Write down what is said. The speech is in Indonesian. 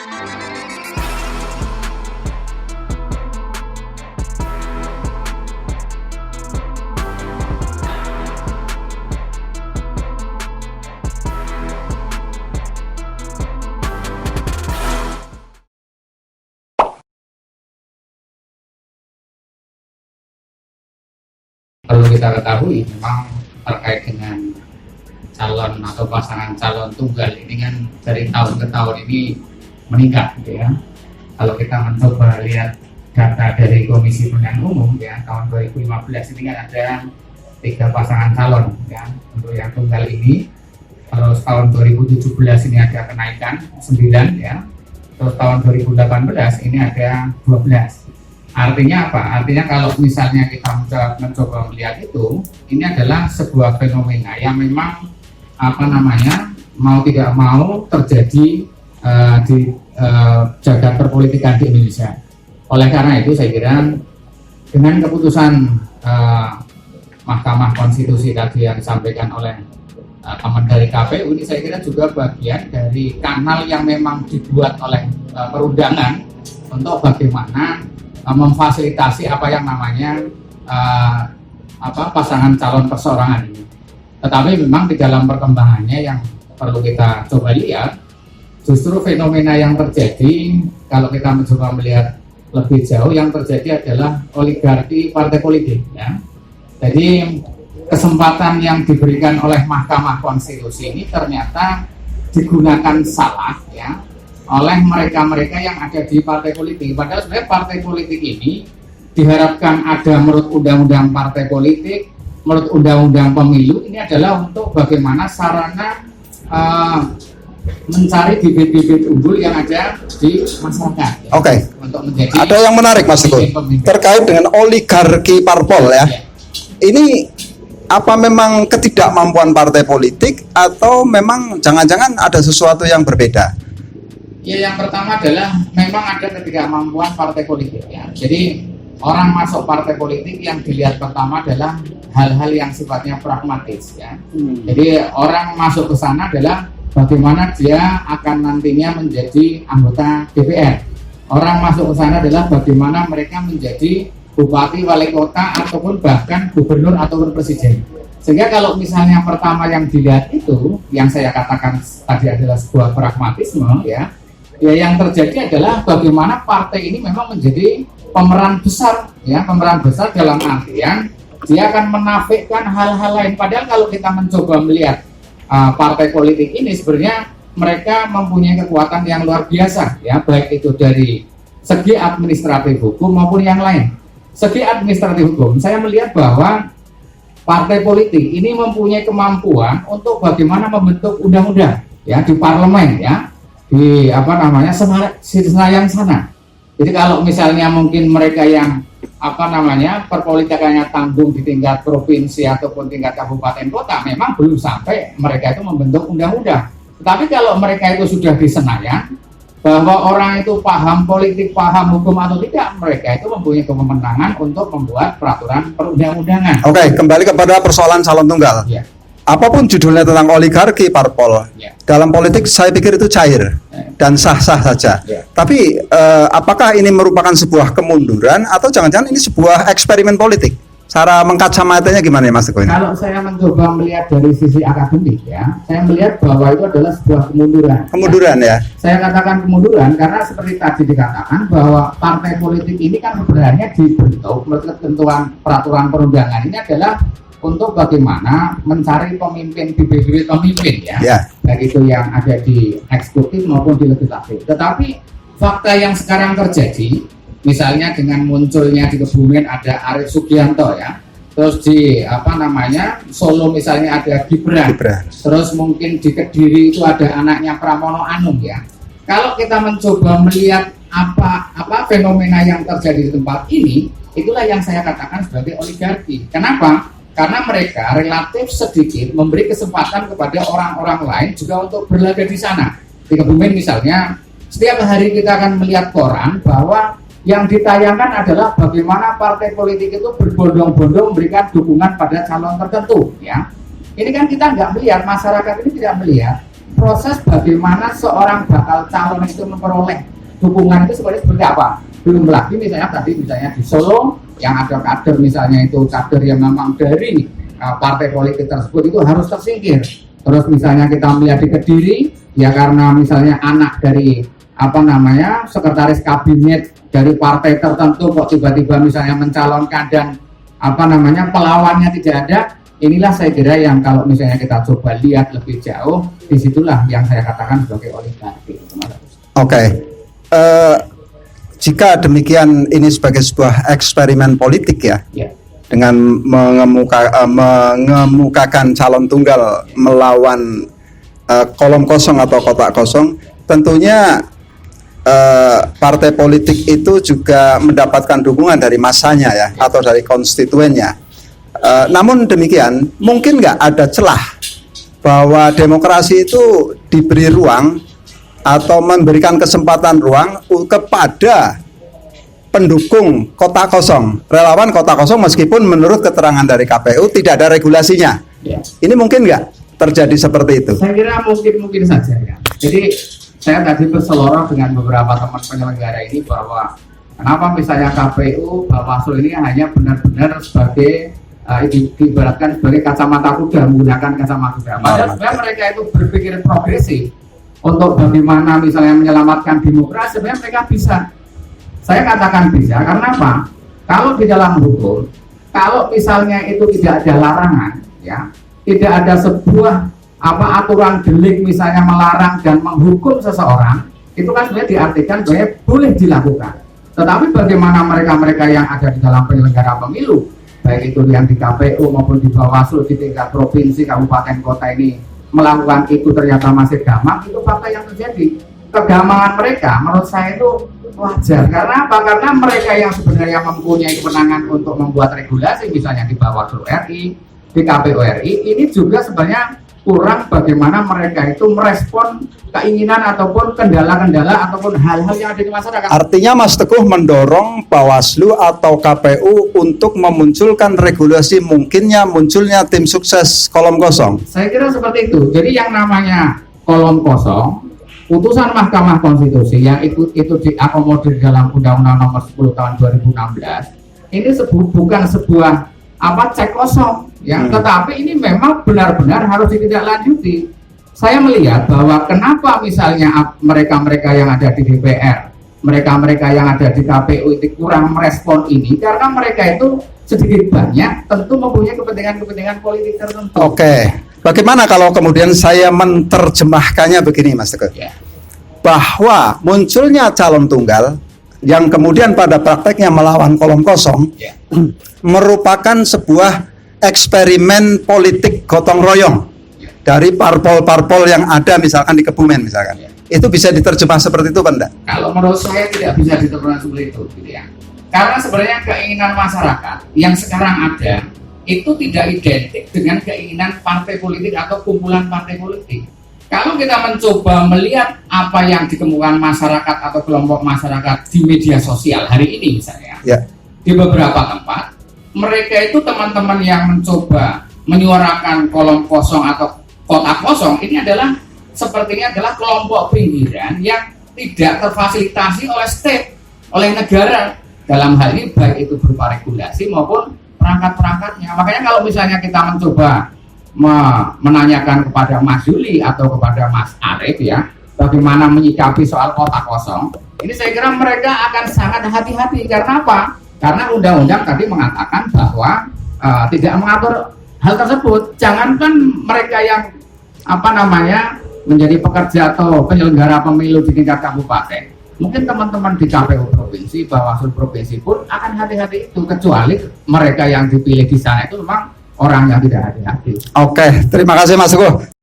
Perlu kita ketahui memang terkait dengan calon atau pasangan calon tunggal ini kan dari tahun ke tahun ini meningkat gitu ya. Kalau kita mencoba lihat data dari Komisi Pemilihan Umum ya tahun 2015 ini kan ada 3 pasangan calon ya untuk yang tunggal ini. Terus tahun 2017 ini ada kenaikan 9 ya. Terus tahun 2018 ini ada 12. Artinya apa? Artinya kalau misalnya kita mencoba melihat itu, ini adalah sebuah fenomena yang memang mau tidak mau terjadi di jagat perpolitikan di Indonesia. Oleh karena itu saya kira dengan keputusan Mahkamah Konstitusi tadi yang disampaikan oleh teman dari KPU ini saya kira juga bagian dari kanal yang memang dibuat oleh perundangan untuk bagaimana memfasilitasi apa yang namanya pasangan calon perseorangan ini. Tetapi memang di dalam perkembangannya yang perlu kita coba lihat, justru fenomena yang terjadi kalau kita mencoba melihat lebih jauh, yang terjadi adalah oligarki partai politik. Ya. Jadi kesempatan yang diberikan oleh Mahkamah Konstitusi ini ternyata digunakan salah ya oleh mereka-mereka yang ada di partai politik. Padahal sebenarnya partai politik ini diharapkan ada menurut undang-undang partai politik, menurut undang-undang pemilu, ini adalah untuk bagaimana sarana mencari bibit-bibit unggul yang ada di masyarakat. Oke. Untuk menjadi ada yang menarik Mas Teguh terkait dengan oligarki parpol ya. Ini apa memang ketidakmampuan partai politik atau memang jangan-jangan ada sesuatu yang berbeda? Ya, yang pertama adalah memang ada ketidakmampuan partai politik ya. Jadi orang masuk partai politik yang dilihat pertama adalah hal-hal yang sifatnya pragmatis ya. Jadi orang masuk ke sana adalah bagaimana dia akan nantinya menjadi anggota DPR. Orang masuk ke sana adalah bagaimana mereka menjadi bupati, wali kota ataupun bahkan gubernur ataupun presiden. Sehingga kalau misalnya pertama yang dilihat itu, yang saya katakan tadi adalah sebuah pragmatisme ya yang terjadi adalah bagaimana partai ini memang menjadi pemeran besar ya, pemeran besar dalam artian dia akan menafikan hal-hal lain. Padahal kalau kita mencoba melihat partai politik ini sebenarnya mereka mempunyai kekuatan yang luar biasa ya, baik itu dari segi administratif hukum maupun yang lain. Segi administratif hukum saya melihat bahwa partai politik ini mempunyai kemampuan untuk bagaimana membentuk undang-undang ya di parlemen ya, di Senayan sana. Jadi kalau misalnya mungkin mereka yang perpolitikannya tanggung di tingkat provinsi ataupun tingkat kabupaten kota, memang belum sampai mereka itu membentuk undang-undang. Tetapi kalau mereka itu sudah di Senayan, bahwa orang itu paham politik, paham hukum atau tidak, mereka itu mempunyai kewenangan untuk membuat peraturan perundang-undangan. Oke, kembali kepada persoalan calon tunggal. Ya. Apapun judulnya tentang oligarki parpol, dalam politik saya pikir itu cair dan sah-sah saja. Tapi apakah ini merupakan sebuah kemunduran atau jangan-jangan ini sebuah eksperimen politik? Cara mengkacamatanya gimana ya Mas Teguh? Kalau saya mencoba melihat dari sisi akademik ya, saya melihat bahwa itu adalah sebuah kemunduran. Kemunduran ya? Saya katakan kemunduran karena seperti tadi dikatakan bahwa partai politik ini kan sebenarnya dibentuk menurut ketentuan peraturan perundangan ini adalah untuk bagaimana mencari pemimpin, bibit-bibit pemimpin ya, baik itu yang ada di eksekutif maupun di legislatif. Tetapi fakta yang sekarang terjadi, misalnya dengan munculnya di Kebumen ada Arief Sugianto ya, terus di Solo misalnya ada Gibran, terus mungkin di Kediri itu ada anaknya Pramono Anung ya. Kalau kita mencoba melihat apa fenomena yang terjadi di tempat ini, itulah yang saya katakan sebagai oligarki. Kenapa? Karena mereka relatif sedikit memberi kesempatan kepada orang-orang lain juga untuk berlaga di sana. Di Kebumen misalnya, setiap hari kita akan melihat koran bahwa yang ditayangkan adalah bagaimana partai politik itu berbondong-bondong memberikan dukungan pada calon tertentu ya. Ini kan kita nggak melihat, masyarakat ini tidak melihat proses bagaimana seorang bakal calon itu memperoleh dukungan itu sebenarnya seperti apa. Belum lagi misalnya tadi misalnya di Solo yang ada kader misalnya itu kader yang memang dari partai politik tersebut itu harus tersingkir. Terus misalnya kita melihat di Kediri ya karena misalnya anak dari sekretaris kabinet dari partai tertentu kok tiba-tiba misalnya mencalonkan dan pelawannya tidak ada. Inilah saya kira yang kalau misalnya kita coba lihat lebih jauh, disitulah yang saya katakan sebagai oligarki. Oke. Jika demikian ini sebagai sebuah eksperimen politik ya. Dengan mengemukakan calon tunggal melawan kolom kosong atau kotak kosong, tentunya partai politik itu juga mendapatkan dukungan dari masanya ya, atau dari konstituennya. Namun demikian, mungkin nggak ada celah bahwa demokrasi itu diberi ruang atau memberikan kesempatan ruang kepada pendukung kota kosong, relawan kota kosong, meskipun menurut keterangan dari KPU tidak ada regulasinya. Ini mungkin nggak terjadi seperti itu? Saya kira mungkin saja ya. Jadi saya tadi berseloroh dengan beberapa teman penyelenggara ini bahwa kenapa misalnya KPU, Bawaslu ini hanya benar-benar sebagai diibaratkan sebagai kacamata kuda, menggunakan kacamata kuda. Padahal sebenarnya mereka itu berpikir progresif untuk bagaimana misalnya menyelamatkan demokrasi. Sebenarnya mereka bisa. Saya katakan bisa karena apa? Kalau di dalam hukum, kalau misalnya itu tidak ada larangan, ya, tidak ada sebuah aturan delik misalnya melarang dan menghukum seseorang, itu kan sebenarnya diartikan bahwa boleh dilakukan. Tetapi bagaimana mereka-mereka yang ada di dalam penyelenggara pemilu, baik itu yang di KPU maupun di Bawaslu di tingkat provinsi, kabupaten, kota ini melakukan itu ternyata masih gamang, itu fakta yang terjadi. Kegamangan mereka menurut saya itu wajar. Karena apa? Karena mereka yang sebenarnya mempunyai kewenangan untuk membuat regulasi misalnya di Bawaslu RI, di KPU RI, ini juga sebenarnya kurang bagaimana mereka itu merespon keinginan ataupun kendala-kendala ataupun hal-hal yang ada di masyarakat. Artinya Mas Teguh mendorong Bawaslu atau KPU untuk memunculkan regulasi munculnya tim sukses kolom kosong. Saya kira seperti itu. Jadi yang namanya kolom kosong, putusan Mahkamah Konstitusi yang itu diakomodir dalam Undang-Undang Nomor 10 Tahun 2016, ini bukan sebuah cek kosong ya, tetapi ini memang benar-benar harus ditindaklanjuti. Saya melihat bahwa kenapa misalnya mereka-mereka yang ada di DPR, mereka-mereka yang ada di KPU itu kurang merespon ini, karena mereka itu sedikit banyak tentu mempunyai kepentingan politik tertentu. Oke. Bagaimana kalau kemudian saya menerjemahkannya begini, Mas Teguh? Bahwa munculnya calon tunggal yang kemudian pada prakteknya melawan kolom kosong merupakan sebuah eksperimen politik gotong royong dari parpol-parpol yang ada misalkan di Kebumen misalkan. Itu bisa diterjemah seperti itu, Pak? Kalau menurut saya tidak bisa diterjemah seperti itu, gitu ya. Karena sebenarnya keinginan masyarakat yang sekarang ada itu tidak identik dengan keinginan partai politik atau kumpulan partai politik. Kalau kita mencoba melihat apa yang dikemukakan masyarakat atau kelompok masyarakat di media sosial hari ini misalnya, di beberapa tempat, mereka itu teman-teman yang mencoba menyuarakan kolom kosong atau kotak kosong, ini adalah sepertinya adalah kelompok pinggiran yang tidak terfasilitasi oleh state, oleh negara dalam hal ini, baik itu berupa regulasi maupun perangkat-perangkatnya. Makanya kalau misalnya kita mencoba menanyakan kepada Mas Juli atau kepada Mas Arief ya, bagaimana menyikapi soal kotak kosong, ini saya kira mereka akan sangat hati-hati. Karena apa? Karena undang-undang tadi mengatakan bahwa tidak mengatur hal tersebut. Jangankan mereka yang menjadi pekerja atau penyelenggara pemilu di tingkat kabupaten, mungkin teman-teman di KPU provinsi, Bawaslu provinsi pun akan hati-hati itu, kecuali mereka yang dipilih di sana itu memang orang yang tidak hati-hati. Oke, terima kasih Mas Teguh.